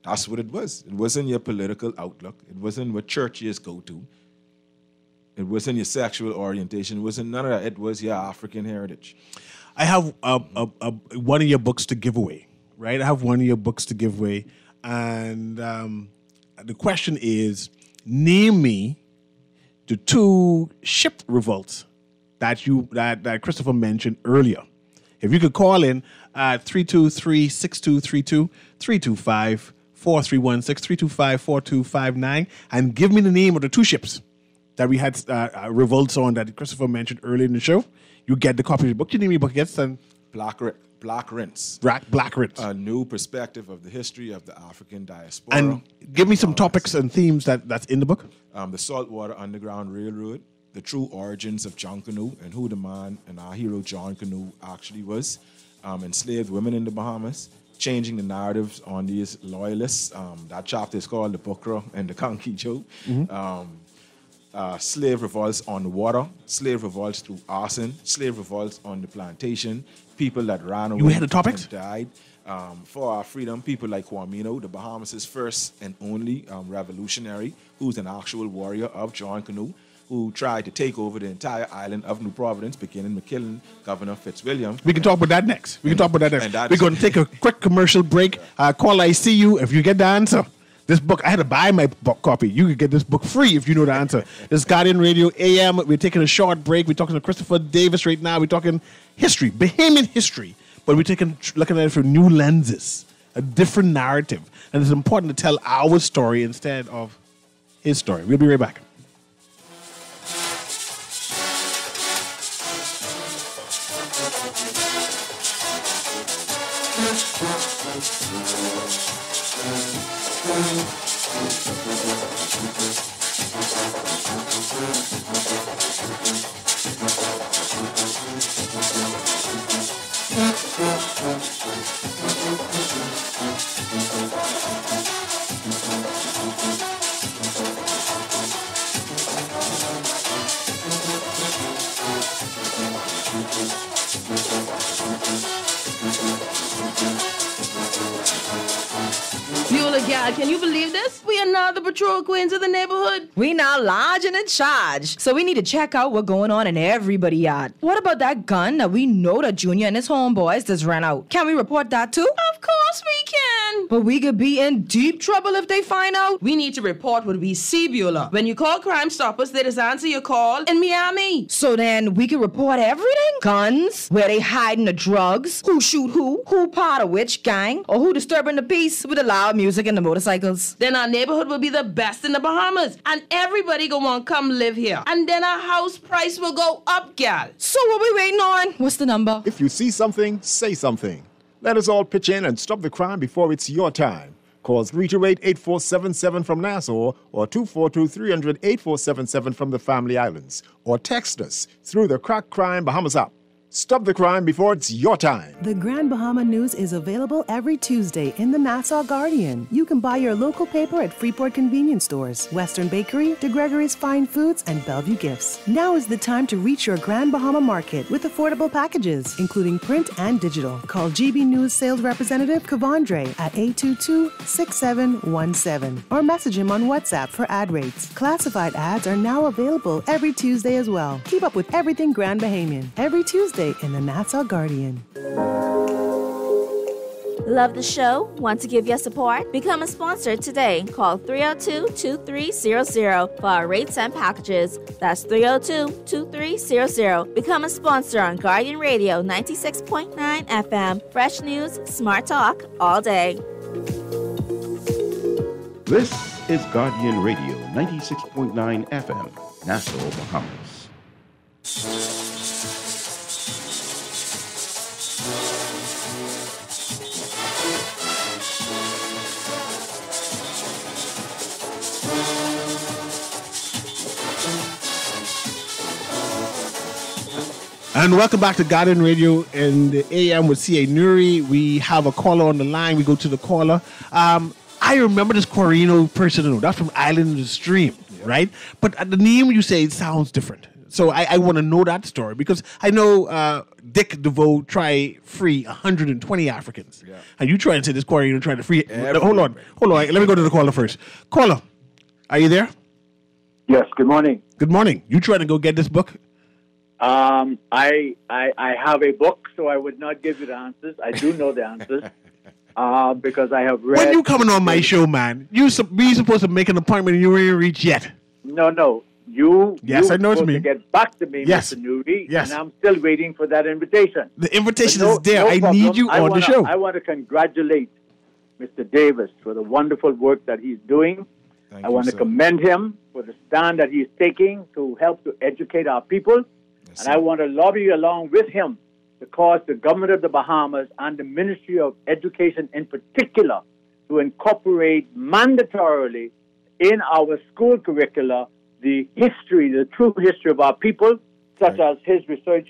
That's what it was. It wasn't your political outlook. It wasn't what churches go to. It wasn't your sexual orientation. It wasn't none of that. It was your African heritage. I have one of your books to give away, right? I have one of your books to give away. And the question is, name me the 2 ship revolts that Christopher mentioned earlier. If you could call in 323-6232, 325-4316, 325-4259, and give me the name of the 2 ships that we had revolts on that Christopher mentioned earlier in the show, you get the copy of the book. You name your book again, son? Black Rinse. Black Rinse. A new perspective of the history of the African diaspora. And give me some topics and themes that's in the book. The Saltwater Underground Railroad, the true origins of John Canoe and who the man and our hero John Canoe actually was. Enslaved women in the Bahamas, changing the narratives on these loyalists. That chapter is called The Bukra and the Conky Joe. Slave revolts on the water, slave revolts through arson, slave revolts on the plantation, people that ran away You had the topics? and died for our freedom, people like Kwamino, the Bahamas' first and only revolutionary, who's an actual warrior of John Canoe, who tried to take over the entire island of New Providence, beginning with killing Governor Fitzwilliam. We can talk about that next. We're going to take a quick commercial break. Call I See You if you get the answer. This book, I had to buy my book copy. You could get this book free if you know the answer. This is Guardian Radio AM. We're taking a short break. We're talking to Christopher Davis right now. We're talking history, Bahamian history, but we're looking at it from new lenses, a different narrative. And it's important to tell our story instead of his story. We'll be right back. Gal, can you believe this? We are now the patrol queens of the neighborhood. We now large and in charge. So we need to check out what's going on in everybody's yard. What about that gun that we know that Junior and his homeboys just ran out? Can we report that too? Of course we can. But we could be in deep trouble if they find out. We need to report what we see, Beulah. When you call Crime Stoppers, they just answer your call in Miami. So then we can report everything? Guns, where they hiding the drugs, who shoot who part of which gang, or who disturbing the peace with the loud music and the motorcycles. Then our neighborhood will be the best in the Bahamas, and everybody gonna want to come live here. And then our house price will go up, gal. So what we waiting on? What's the number? If you see something, say something. Let us all pitch in and stop the crime before it's your time. Call 328-8477 from Nassau or 242-300-8477 from the Family Islands. Or text us through the Crack Crime Bahamas app. Stop the crime before it's your time. The Grand Bahama News is available every Tuesday in the Nassau Guardian. You can buy your local paper at Freeport Convenience Stores, Western Bakery, De Gregory's Fine Foods, and Bellevue Gifts. Now is the time to reach your Grand Bahama Market with affordable packages, including print and digital. Call GB News Sales Representative Kavandre at 822-6717 or message him on WhatsApp for ad rates. Classified ads are now available every Tuesday as well. Keep up with everything Grand Bahamian every Tuesday in the Nassau Guardian. Love the show? Want to give your support? Become a sponsor today. Call 302-2300 for our rates and packages. That's 302-2300. Become a sponsor on Guardian Radio 96.9 FM. Fresh news, smart talk, all day. This is Guardian Radio 96.9 FM, Nassau, Bahamas. And welcome back to Guardian Radio in the AM with C.A. Newry. We have a caller on the line. We go to the caller. I remember this Corino person. That's from Island of the Stream, right? But the name you say sounds different. So I want to know that story because I know Dick DeVoe tried free 120 Africans. Yeah. And you try and say this Corino tried to free... Hold on. Let me go to the caller first. Caller, are you there? Yes, good morning. Good morning. You trying to go get this book? I have a book, so I would not give you the answers. I do know the answers because I have read. When you coming on my show, man? We supposed to make an appointment and you ain't reached yet. No. You. Yes, I know it's me. To get back to me, yes. Mr. Newry. Yes. And I'm still waiting for that invitation. The invitation is there. I need you on the show. I want to congratulate Mr. Davis for the wonderful work that he's doing. I want to commend him for the stand that he's taking to help to educate our people. Yes, and I want to lobby along with him because the government of the Bahamas and the Ministry of Education in particular to incorporate mandatorily in our school curricula the history, the true history of our people, such as his research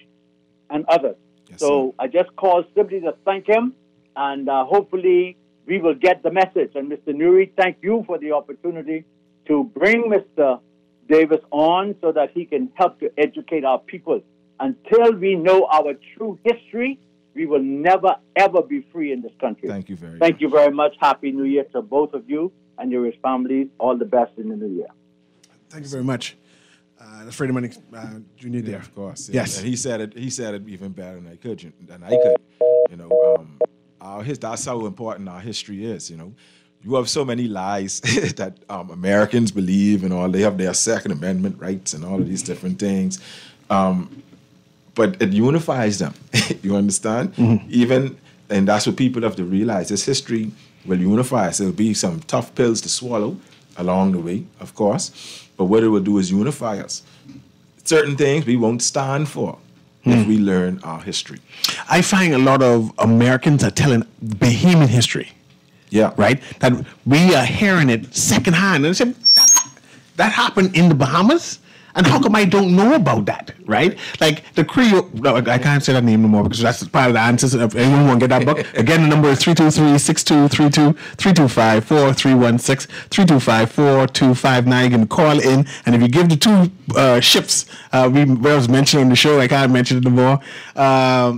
and others. Yes, so I just called simply to thank him, and hopefully we will get the message. And Mr. Newry, thank you for the opportunity to bring Mr. Davis on so that he can help to educate our people. Until we know our true history, we will never, ever be free in this country. Thank you very much. Thank you very much. Happy New Year to both of you and your families. All the best in the new year. Thank you very much. That's Freddie Money Jr. there. Of course. Yes. And he said it even better than I could. You know, that's how important our history is, you know. You have so many lies that Americans believe and all. They have their Second Amendment rights and all of these different things. But it unifies them. You understand? Mm-hmm. And that's what people have to realize. This history will unify us. There'll be some tough pills to swallow along the way, of course. But what it will do is unify us. Certain things we won't stand for if we learn our history. I find a lot of Americans are telling Bahamian history. Yeah. Right? That we are hearing it secondhand. And say, that happened in the Bahamas? And how come I don't know about that, right? Like the Creole, no, I can't say that name no more because that's part of the answers. If anyone want to get that book, again, the number is 323-6232, 325-4316, 325-4259. You can call in, and if you give the two ships, we was mentioned on the show, I can't mention it no more.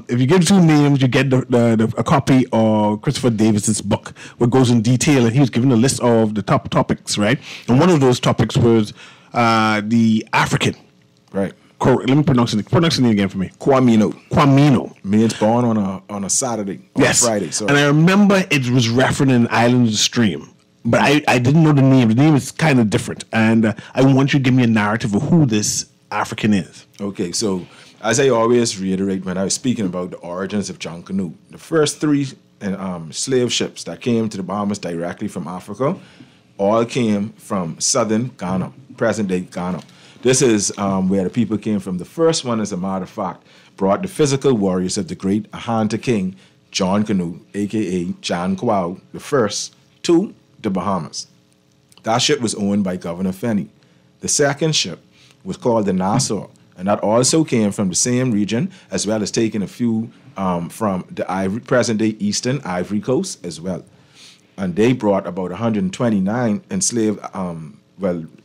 If you give the two names, you get a copy of Christopher Davis's book, where it goes in detail, and he was given a list of the top topics, right? And one of those topics was the African. Right. Let me pronounce it. Pronounce the name again for me. Kwamino. Means born on a Saturday or a Friday. So. And I remember it was referenced in Island of the Stream. But I didn't know the name. The name is kind of different. And I want you to give me a narrative of who this African is. Okay, so as I always reiterate when I was speaking about the origins of John Canoe, the first three slave ships that came to the Bahamas directly from Africa all came from southern Ghana, present-day Ghana. This is where the people came from. The first one, as a matter of fact, brought the physical warriors of the great Ahanta king, John Canoe, a.k.a. John Quao, the first, to the Bahamas. That ship was owned by Governor Finney. The second ship was called the Nassau, and that also came from the same region, as well as taking a few from the present-day eastern Ivory Coast as well. And they brought about 129 enslaved,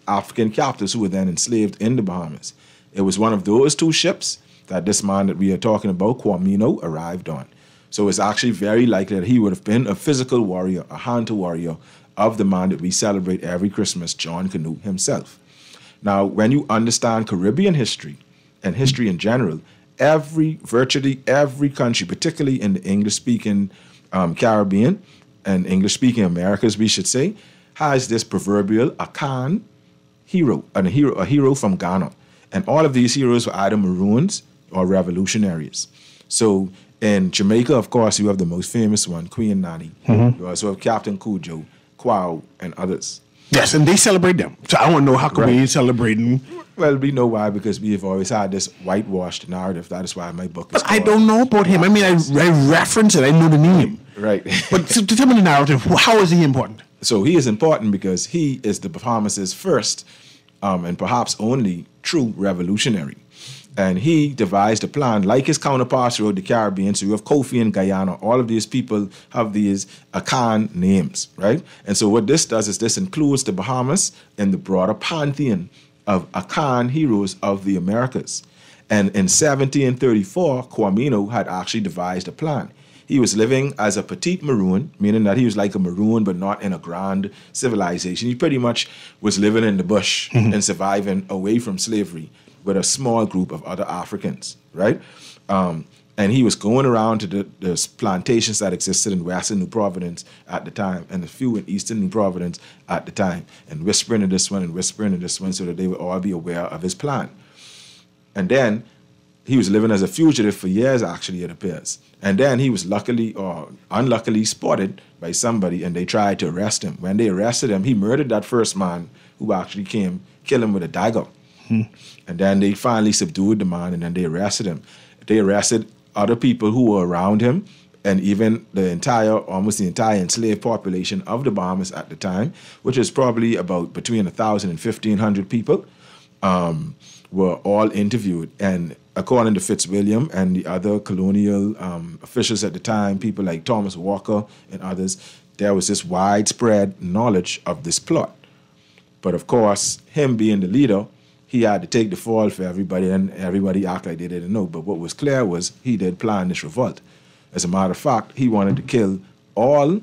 African captives who were then enslaved in the Bahamas. It was one of those two ships that this man that we are talking about, Kwamino, arrived on. So it's actually very likely that he would have been a physical warrior, a hunter warrior of the man that we celebrate every Christmas, John Canoe himself. Now, when you understand Caribbean history and history in general, virtually every country, particularly in the English-speaking Caribbean and English-speaking Americas, we should say, has this proverbial Akan hero, a hero from Ghana. And all of these heroes were either maroons or revolutionaries. So in Jamaica, of course, you have the most famous one, Queen Nanny. Mm-hmm. You also have Captain Cujo, Quao, and others. Yes, and they celebrate them. So I want to know how come we ain't celebrating. Well, we know why, because we have always had this whitewashed narrative. That is why my book is But I don't know about him. I mean, I reference it. I know the name. Right. But to tell me the narrative, how is he important? So he is important because he is the Bahamas' first and perhaps only true revolutionary. And he devised a plan like his counterparts throughout the Caribbean. So you have Kofi in Guyana. All of these people have these Akan names, right? And so what this does is this includes the Bahamas in the broader pantheon of Akan heroes of the Americas. And in 1734, Kwamino had actually devised a plan. He was living as a petite maroon, meaning that he was like a maroon, but not in a grand civilization. He pretty much was living in the bush and surviving away from slavery with a small group of other Africans, right? And he was going around to the plantations that existed in Western New Providence at the time and a few in Eastern New Providence at the time, and whispering to this one and whispering to this one so that they would all be aware of his plan. And then he was living as a fugitive for years, actually, it appears. And then he was luckily or unluckily spotted by somebody, and they tried to arrest him. When they arrested him, he murdered that first man who actually came, kill him with a dagger. And then they finally subdued the man, and then they arrested him. They arrested other people who were around him, and even almost the entire enslaved population of the Bahamas at the time, which is probably about between 1,000 and 1,500 people. were all interviewed. And according to Fitzwilliam and the other colonial officials at the time, people like Thomas Walker and others, there was this widespread knowledge of this plot. But of course, him being the leader, he had to take the fall for everybody, and everybody acted like they didn't know. But what was clear was he did plan this revolt. As a matter of fact, he wanted to kill all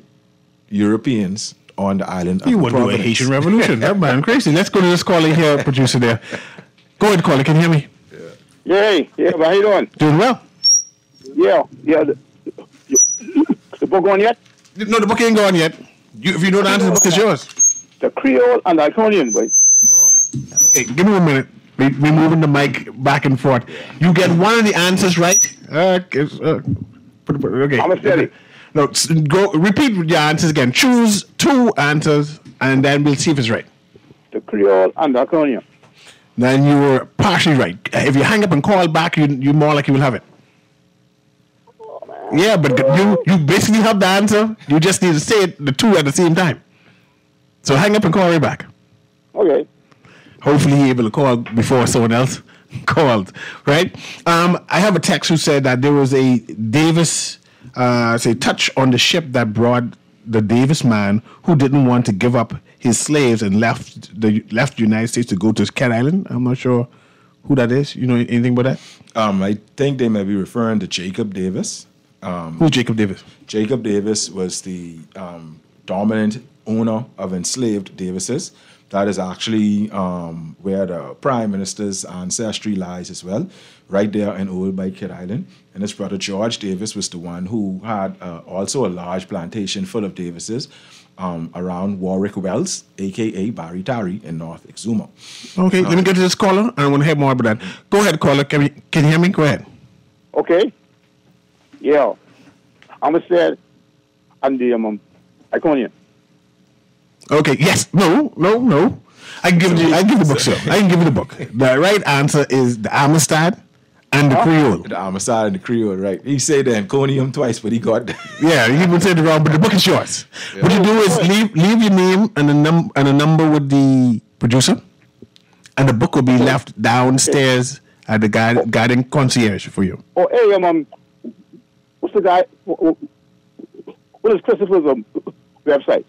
Europeans on the island. You want to do a Haitian revolution? That man crazy. Let's go to this caller here, producer there. Go ahead, caller. Can you hear me? Yeah, how you doing? Doing well. Yeah. The book on yet? No, the book ain't gone yet. If you know the answer, the book is yours. The Creole and the Iconian, boy. Okay, give me 1 minute. We're moving the mic back and forth. You get one of the answers right. Okay. I'm steady. No, go repeat your answers again. Choose 2 answers, and then we'll see if it's right. The Creole and the Iconian. Then you were partially right. If you hang up and call back, you more likely will have it. Yeah, but you basically have the answer. You just need to say it, the 2 at the same time. So hang up and call right back. Okay. Hopefully you're able to call before someone else called, right? I have a text who said that there was a Davis, touch on the ship that brought the Davis man who didn't want to give up his slaves and left the United States to go to Cat Island. I'm not sure who that is. You know anything about that? I think they may be referring to Jacob Davis. Who's Jacob Davis? Jacob Davis was the dominant owner of enslaved Davises. That is actually where the Prime Minister's ancestry lies as well, right there in Old Cat Island. And his brother George Davis was the one who had also a large plantation full of Davises around Warwick Wells, a.k.a. Barry Tarry in North Exuma. Okay, let me get to this caller. I want to hear more about that. Go ahead, caller. Can you hear me? Go ahead. Okay. Yeah. I'm a sad and the Iconian. Okay. Yes. No. I can give the book, sir. I can give you the book. The right answer is the Amistad and the Creole. The Amistad and the Creole, right. He said the Anconium twice, but he got that. Yeah, he would say it wrong, but the book is yours. Yeah. What you do is leave your name and a number with the producer, and the book will be left downstairs at the guiding concierge for you. Oh, hey, what's the guy? What is Christopher's website?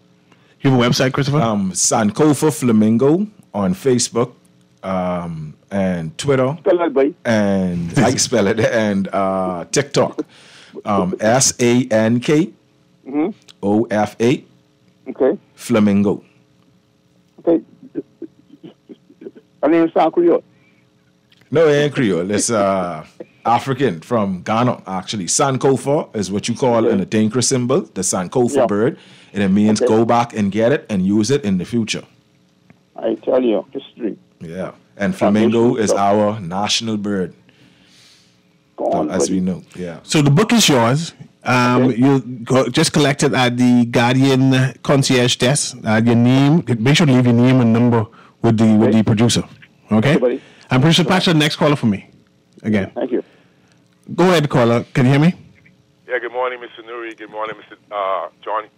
You have a website, Christopher? Sankofa Flamingo on Facebook and Twitter. Spell that, boy. And I spell it. And TikTok. SANK OFA. Okay. Flamingo. Okay. Her name is San Creole. No, it ain't Creole. It's African from Ghana, actually. Sankofa is what you call an Adinkra symbol, the Sankofa bird. And it means go back and get it and use it in the future. I tell you, history. Yeah. And flamingo is our national bird. As we know. Yeah. So the book is yours. You just collect it at the Guardian concierge desk. Your name. Make sure to leave your name and number with the producer. Okay? And producer, patch the next caller for me. Again. Thank you. Go ahead, caller. Can you hear me? Yeah, good morning, Mr. Newry. Good morning, Mr. John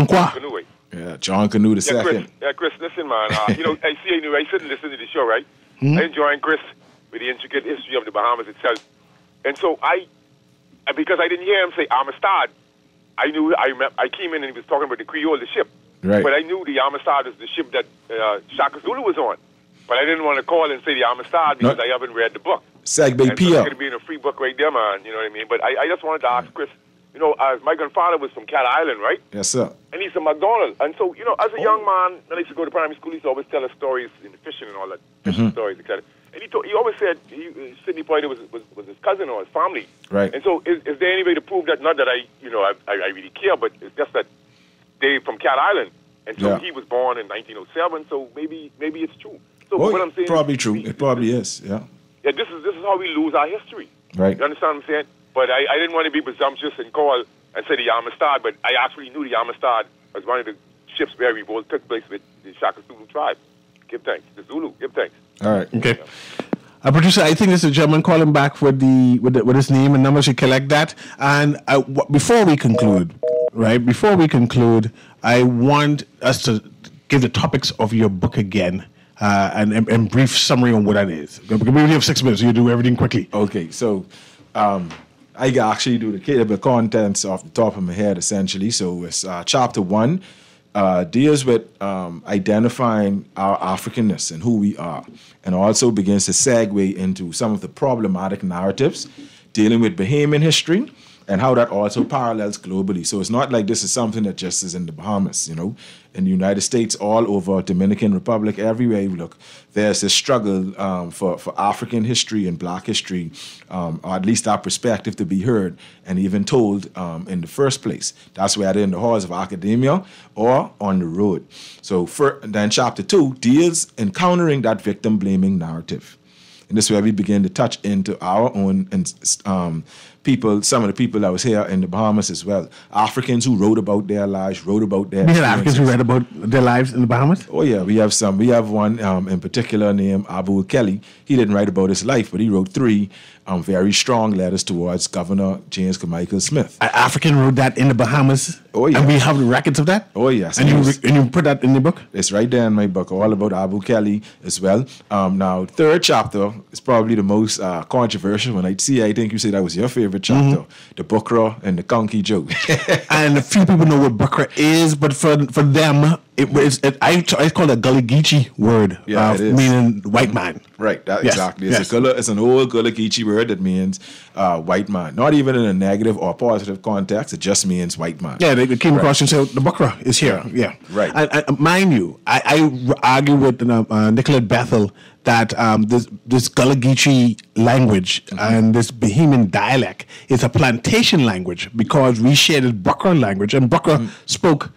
Qua. Canoe. Yeah, John Canoe the second. Chris, listen, man. I sit and listen to the show, right? I enjoying Chris with the intricate history of the Bahamas itself. And so because I didn't hear him say Amistad, I came in and he was talking about the Creole, the ship. Right. But I knew the Amistad is the ship that Shaka Zulu was on. But I didn't want to call and say the Amistad because I haven't read the book. Segbe Pia. It's going to be in a free book right there, man. You know what I mean? But I just wanted to ask Chris, my grandfather was from Cat Island, right? Yes, sir. And he's a McDonald. And so, as a young man, when I used to go to primary school, he used to always tell us stories in fishing and all that, fishing stories, etc. And he always said Sidney Poitier was his cousin or his family. Right. And so is there any way to prove that? Not that I really care, but it's just that they from Cat Island. And so he was born in 1907, so maybe it's true. So what I'm saying probably true. It probably is, yeah. Yeah, this is how we lose our history. Right. You understand what I'm saying? But I didn't want to be presumptuous and call and say the Amistad, but I actually knew the Amistad was one of the ships where revolt took place with the Shaka Zulu tribe. Give thanks. The Zulu, give thanks. All right. Okay. Producer, I think there's a gentleman calling back with his name and number. Should collect that. And before we conclude, I want us to give the topics of your book again. and brief summary on what that is. We only have 6 minutes, so you do everything quickly. Okay, so I can actually do the contents off the top of my head, essentially. So it's chapter 1 deals with identifying our Africanness and who we are, and also begins to segue into some of the problematic narratives dealing with Bahamian history and how that also parallels globally. So it's not like this is something that just is in the Bahamas, you know. In the United States, all over Dominican Republic, everywhere you look, there's this struggle for African history and Black history, or at least our perspective to be heard and even told in the first place. That's whether in the halls of academia or on the road. So then chapter 2 deals encountering that victim-blaming narrative. And this is where we begin to touch into our own people, some of the people that was here in the Bahamas as well. Africans who wrote about their lives, wrote about their We had Africans who read about their lives in the Bahamas? Oh, yeah, we have some. We have one in particular named Abu Kelly. He didn't write about his life, but he wrote 3 very strong letters towards Governor James Carmichael Smith. An African wrote that in the Bahamas? Oh, yeah. And we have the records of that? Oh, yes. And you put that in the book? It's right there in my book, all about Abu Kelly as well. Now, 3rd chapter is probably the most controversial one. I think you say that was your favorite chapter, the Bukra and the Conky joke. And a few people know what Bukra is, but for them, I call it a Gullah Geechee word, meaning white man. Right, exactly. It's an old Gullah Geechee word that means white man. Not even in a negative or positive context, it just means white man. Yeah, they came across and said, the Bukra is here. Yeah. Right. And mind you, I argue with Nicolette Bethel that this Gullah Geechee language and this Bahamian dialect is a plantation language because we share this Bukra language, and Bukra spoke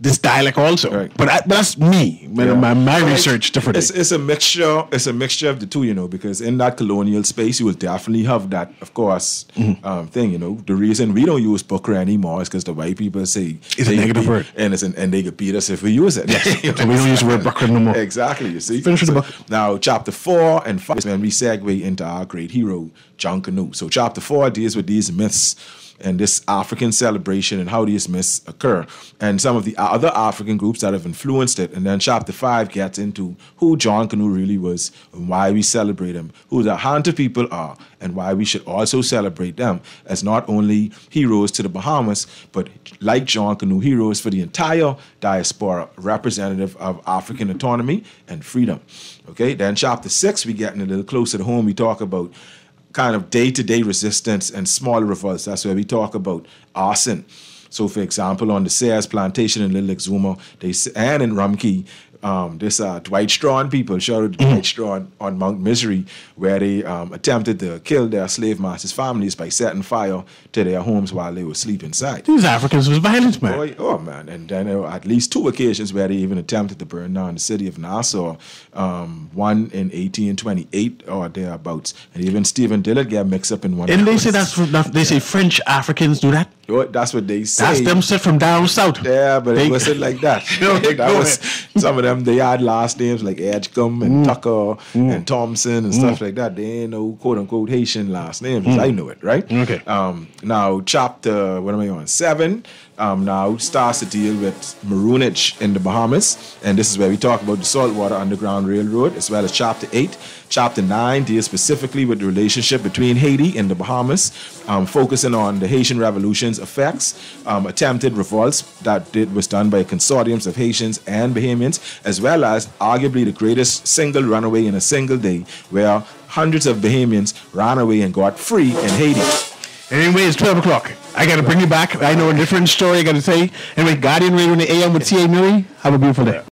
this dialect also. Right. But that's me. My research different. It's a mixture. It's a mixture of the two, you know, because in that colonial space, you will definitely have that, of course, thing. You know, the reason we don't use Bukra anymore is because the white people say it's a negative word, and they could beat us if we use it. Yes. So we don't use the word Bukra no more. Exactly. You see. Finish with the book. Now, chapter 4 and 5 is when we segue into our great hero, John Canoe. So chapter 4 deals with these myths and this African celebration and how these myths occur and some of the other African groups that have influenced it. And then chapter 5 gets into who John Canoe really was and why we celebrate him, who the Hunter people are, and why we should also celebrate them as not only heroes to the Bahamas, but like John Canoe, heroes for the entire diaspora, representative of African autonomy and freedom. Okay, then chapter 6, we getting a little closer to home. We talk about kind of day-to-day resistance and smaller revolts. That's where we talk about arson. So, for example, on the Sayers plantation in Little Exuma, and in Rumkey, this Dwight Strawn people, shout out to Dwight Strawn on Mount Misery, where they attempted to kill their slave masters' families by setting fire to their homes while they were asleep inside. These Africans was violent, man. Oh man. And then there were at least 2 occasions where they even attempted to burn down the city of Nassau, one in 1828 or thereabouts. And even Stephen Dillard got mixed up in one. And they say they say French Africans do that? That's what they say. That's them set from down south. Yeah, but it wasn't like that. Some of them, they had last names like Edgecombe and Tucker and Thompson and stuff like that. They ain't no quote-unquote Haitian last names, as I know it, right? Okay. Now, chapter, 7, now starts to deal with maroonage in the Bahamas. And this is where we talk about the Saltwater Underground Railroad, as well as chapter 8. Chapter 9 deals specifically with the relationship between Haiti and the Bahamas, focusing on the Haitian Revolution's effects, attempted revolts that was done by consortiums of Haitians and Bahamians, as well as arguably the greatest single runaway in a single day, where hundreds of Bahamians ran away and got free in Haiti. Anyway, it's 12 o'clock. I got to bring you back. I know a different story I got to say. Anyway, Guardian Radio in the AM with C.A. Newry. Have a beautiful day.